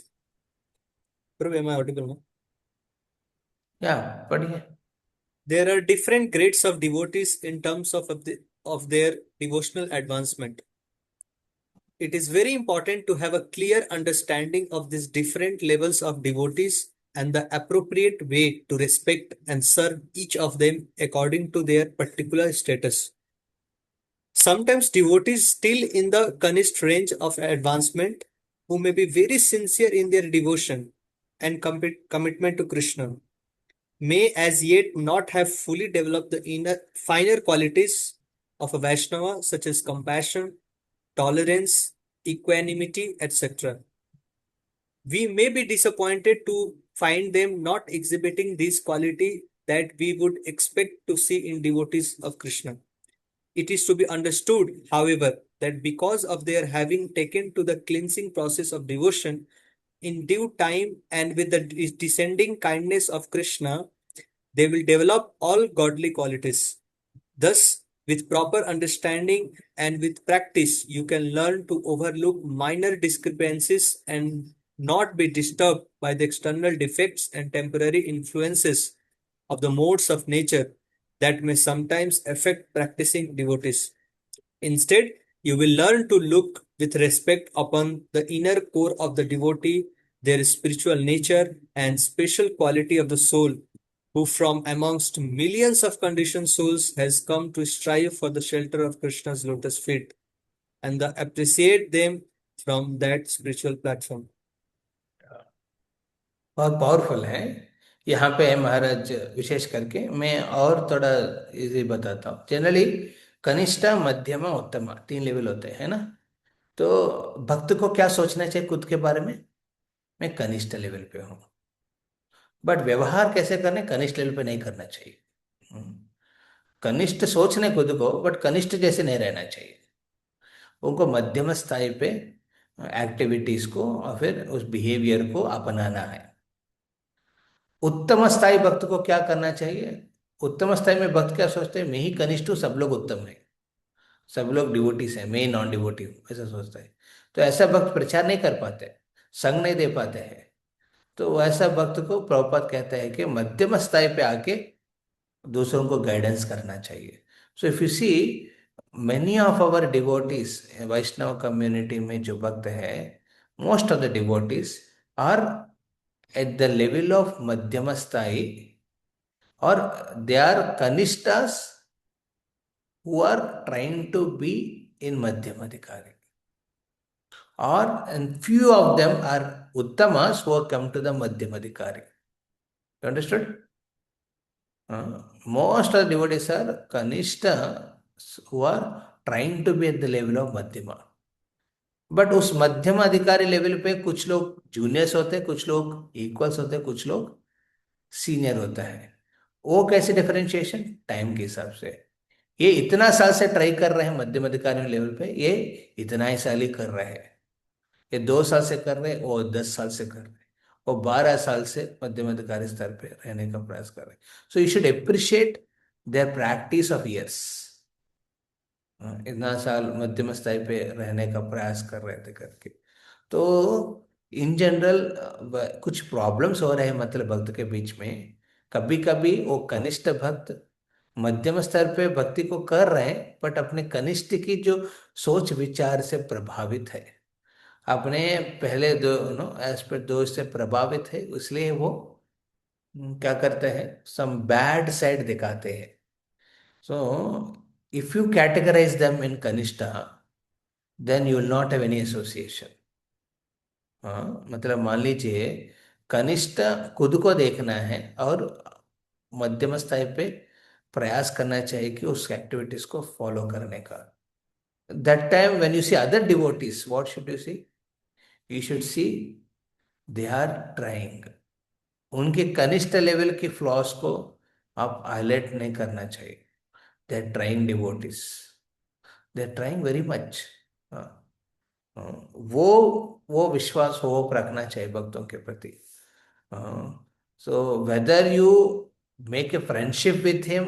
Prabhu, am I audible now? या पढ़िए। There are different grades of devotees in terms of their devotional advancement. It is very important to have a clear understanding of these different levels of devotees and the appropriate way to respect and serve each of them according to their particular status. Sometimes devotees still in the Kanishth range of advancement, who may be very sincere in their devotion and commitment to Krishna, may as yet not have fully developed the finer qualities of a Vaishnava, such as compassion, tolerance, equanimity, etc. We may be disappointed to find them not exhibiting these qualities that we would expect to see in devotees of Krishna. It is to be understood, however, that because of their having taken to the cleansing process of devotion in due time and with the descending kindness of Krishna, they will develop all godly qualities. Thus, with proper understanding and with practice, you can learn to overlook minor discrepancies and not be disturbed by the external defects and temporary influences of the modes of nature that may sometimes affect practicing devotees. Instead, you will learn to look with respect upon the inner core of the devotee, their spiritual nature and special quality of the soul, who from amongst millions of conditioned souls has come to strive for the shelter of Krishna's lotus feet, and appreciate them from that spiritual platform. बहुत powerful है। यहाँ पे है महाराज, विशेष करके मैं और थोड़ा easy बताता हूँ। जनरली कनिष्ठ, मध्यमा, उत्तमा 3 लेवल होते हैं, है ना। तो भक्त को क्या सोचना चाहिए खुद के बारे में? मैं कनिष्ठ लेवल पे हूँ, बट व्यवहार कैसे करने, कनिष्ठ लेवल पे नहीं करना चाहिए। कनिष्ठ सोचने खुद को, बट कनिष्ठ जैसे नहीं रहना चाहिए। उनको मध्यम स्थाई पे एक्टिविटीज को और फिर उस बिहेवियर को अपनाना है। उत्तम स्थाई भक्त को क्या करना चाहिए? उत्तम स्थाई में भक्त क्या सोचते हैं, मैं ही कनिष्ठ हूँ, सब लोग उत्तम है, सब लोग डिवोटीज हैं, मैं ही नॉन डिवोटी हूँ, ऐसा सोचता है। तो ऐसा भक्त प्रचार नहीं कर पाते, संग नहीं दे पाते हैं। तो ऐसा भक्त को प्रभुपाद कहता है कि मध्यम स्थाई पे आके दूसरों को गाइडेंस करना चाहिए। So if you see many of our devotees, Vaishnava community में जो भक्त है, most of the devotees are at the level of मध्यम स्थाई, और दे आर कनिष्ठास who are trying to be in Madhyam Adhikari. And few of them are Uttamas who have come to the Madhyam Adhikari. You understood? Most of the devotees are Kanishta who are trying to be at the level of Madhyama. But उस मध्यम अधिकारी level पे कुछ लोग juniors होते हैं, कुछ लोग इक्वल्स होते हैं, कुछ लोग सीनियर होता है। वो कैसे डिफरेंशिएशन? टाइम के हिसाब से। ये इतना साल से ट्राई कर रहे हैं मध्यम अधिकारी लेवल पे, ये इतना ही साल ही कर रहे हैं। ये 2 साल से कर रहे हैं, वो 10 साल से कर रहे हैं, वो 12 साल से मध्यम अधिकारी स्तर पे रहने का प्रयास कर रहे हैं। So you should appreciate their practice of years. इतना साल मध्यम स्थाई पे रहने का प्रयास कर रहे थे करके। तो इन जनरल कुछ प्रॉब्लम्स हो रहे हैं मतलब भक्त के बीच में। कभी कभी वो कनिष्ठ भक्त मध्यम स्तर पे भक्ति को कर रहे हैं, बट अपने कनिष्ठ की जो सोच विचार से प्रभावित है, अपने पहले एस्पेक्ट दोष से प्रभावित है, इसलिए वो क्या करते हैं, सम बैड साइड दिखाते हैं। So if you categorise them in कनिष्ठा, then you will not have any association. मतलब मान लीजिए कनिष्ठ खुद को देखना है और मध्यम स्थाई पे प्रयास करना चाहिए कि उस एक्टिविटीज को फॉलो करने का। That time when you see other devotees, what should you see? You should see they are trying. उनके कनिष्ठ लेवल के फ्लॉस को आप हाईलाइट नहीं करना चाहिए। They are trying devotees, they are trying very much. वो विश्वास होप रखना चाहिए भक्तों के प्रति। So whether you make a friendship with him,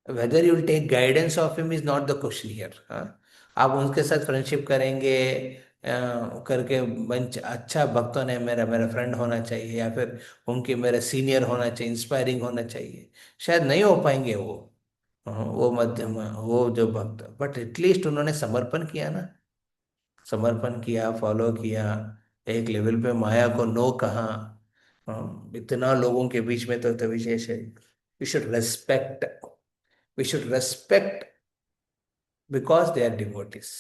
whether you will take guidance of him is not the question here. आप उनके साथ फ्रेंडशिप करेंगे करके अच्छा भक्तों ने मेरा फ्रेंड होना चाहिए, या फिर उनके मेरा सीनियर होना चाहिए, इंस्पायरिंग होना चाहिए, शायद नहीं हो पाएंगे वो मध्यम, वो जो भक्त। बट एटलीस्ट उन्होंने समर्पण किया ना, समर्पण किया, फॉलो किया, एक लेवल पे माया को नो कहा। इतना लोगों के बीच में तो विशेष है। We should respect, we should respect because they are devotees.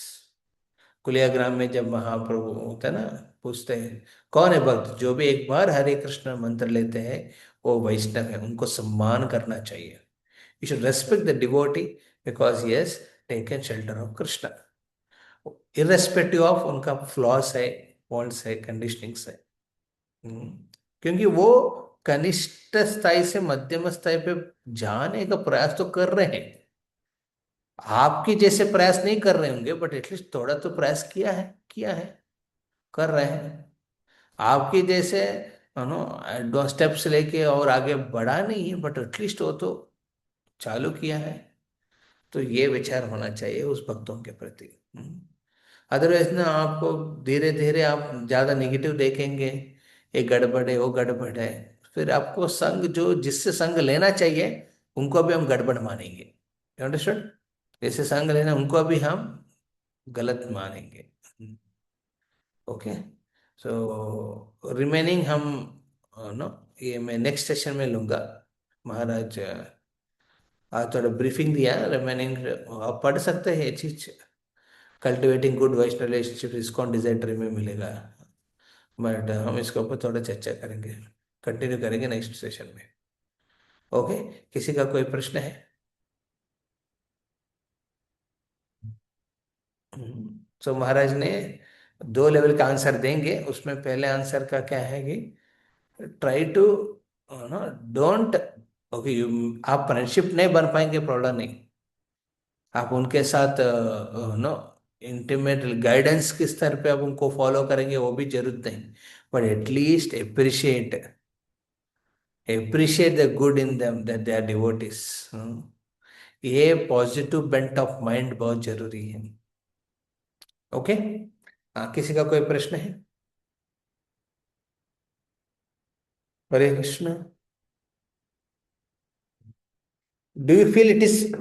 Kuliagram में जब महाप्रभु होता है ना, पूछते हैं कौन है भक्त, जो भी एक बार हरे कृष्ण मंत्र लेते हैं वो वैष्णव है, उनको सम्मान करना चाहिए। You should respect the devotee because he has taken shelter of Krishna, irrespective of उनका फ्लॉस है, फॉल्ट्स है, कंडीशनिंग्स है। क्योंकि वो कनिष्ठ स्थाई से मध्यम स्थाई पे जाने का प्रयास तो कर रहे हैं। आपके जैसे प्रयास नहीं कर रहे होंगे, बट एटलीस्ट थोड़ा तो प्रयास किया है, कर रहे हैं। आपके जैसे दो स्टेप्स लेके और आगे बढ़ा नहीं है, बट एटलीस्ट वो तो चालू किया है। तो ये विचार होना चाहिए उस भक्तों के प्रति। अदरवाइज ना आपको धीरे धीरे आप ज्यादा नेगेटिव देखेंगे, ये गड़बड़ है, वो गड़बड़ है, फिर आपको संग जो जिससे संग लेना चाहिए उनको भी हम गड़बड़ मानेंगे। You understood? जैसे संग लेना उनको भी हम गलत मानेंगे। ओके। सो रिमेनिंग हम नो ये मैं नेक्स्ट सेशन में लूंगा। महाराज आज थोड़ा ब्रीफिंग दिया, रिमेनिंग आप पढ़ सकते हैं ये चीज। कल्टिवेटिंग गुड वैष्णव रिलेशनशिप इस्कॉन डिजाइनरी में मिलेगा, बट हम इसके ऊपर थोड़ा चर्चा करेंगे, कंटिन्यू करेंगे नेक्स्ट सेशन में। ओके, किसी का कोई प्रश्न है? सो महाराज ने 2 लेवल का आंसर देंगे। उसमें पहले आंसर का क्या है कि try to know don't, okay, आप फ्रेंडशिप नहीं बन पाएंगे, प्रॉब्लम नहीं। आप उनके साथ नो इंटीमेट गाइडेंस के स्तर पे आप उनको फॉलो करेंगे वो भी जरूरत नहीं, but at least appreciate the good in them that they are devotees. ये पॉजिटिव बेंट ऑफ माइंड बहुत जरूरी है। ओके, किसी का कोई प्रश्न है? Hare Krishna. Do you feel it is,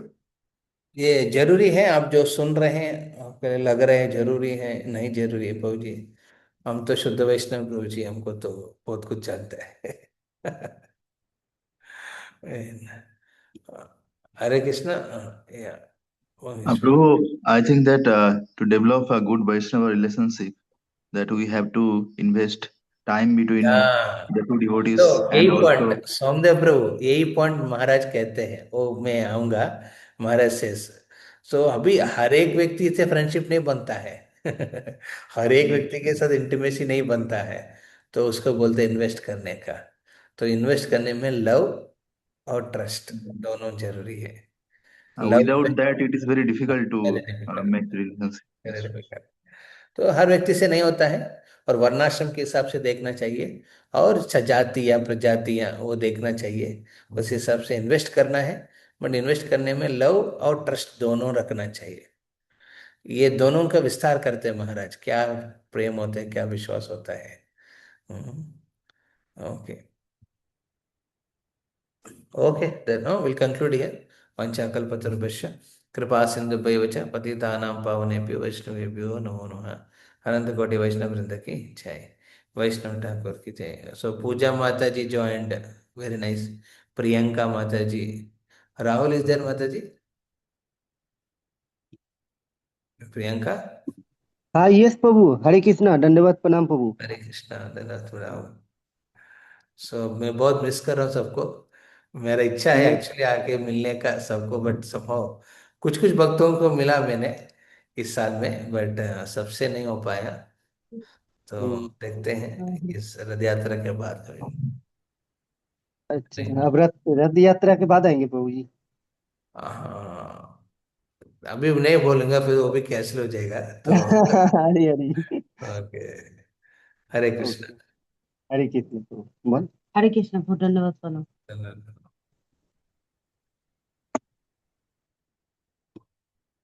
ये जरूरी है आप जो सुन रहे हैं आपको लग रहे हैं जरूरी है? नहीं जरूरी है प्रभु जी, हम तो शुद्ध वैष्णव प्रभु जी, हमको तो बहुत कुछ जानता है। हरे कृष्ण। या Prabhu, I think that to develop a good Vaishnava relationship, that we have to invest time between the two तो devotees यही and also. पॉइंट सौम्यदेव प्रभु, यही पॉइंट महाराज कहते हैं, वो मैं आऊंगा महाराज से। सो अभी हर एक व्यक्ति से फ्रेंडशिप नहीं बनता है। हर एक व्यक्ति के साथ इंटीमेसी नहीं बनता है, तो उसको बोलते हैं इन्वेस्ट करने का। तो इन्वेस्ट करने में लव और ट्रस्ट दोनों जरूरी है। Love Without that, it is very difficult to make relationship. Yes. तो हर व्यक्ति से नहीं होता है, और वर्णाश्रम के हिसाब से देखना चाहिए, और जाति या प्रजातियां वो देखना चाहिए, उस हिसाब से इन्वेस्ट करना है। बट इन्वेस्ट करने में लव और ट्रस्ट दोनों रखना चाहिए। ये दोनों का विस्तार करते हैं महाराज, क्या प्रेम होता है, क्या विश्वास होता है। Okay okay, then will conclude here. पंचाकल्पतरुभ्यश्च कृपा सिंधुभ्यैव च पतितानां पावनेभ्यो वैष्णवेभ्यो नमो नमः। अनंत कोटि वैष्णव वृंद की जय। वैष्णव ठाकुर की जय। सो पूजा माता जी ज्वाइंड, वेरी नाइस। प्रियंका माता जी, राहुल इज देयर माता जी? प्रियंका। हाँ यस प्रभु, हरे कृष्णा, दंडवत प्रणाम प्रभु। हरे कृष्णा, दत्त राहुल। सो मैं बहुत मिस कर रहा हूँ सबको। मेरा इच्छा है एक्चुअली आके मिलने का सबको, बट संभव कुछ कुछ भक्तों को मिला मैंने इस साल में, बट सबसे नहीं हो पाया। तो देखते हैं इस रथ यात्रा के बाद कभी। अच्छा, अब रथ यात्रा के बाद आएंगे प्रभु जी। हाँ, अभी नहीं बोलूंगा फिर वो भी कैंसिल हो जाएगा तो। हरे हरे। ओके, हरे ओके, कृष्ण। हरे कृष्ण प्रभु। बोल। हरे कृष्ण प्रभु, दंडवत प्रणाम।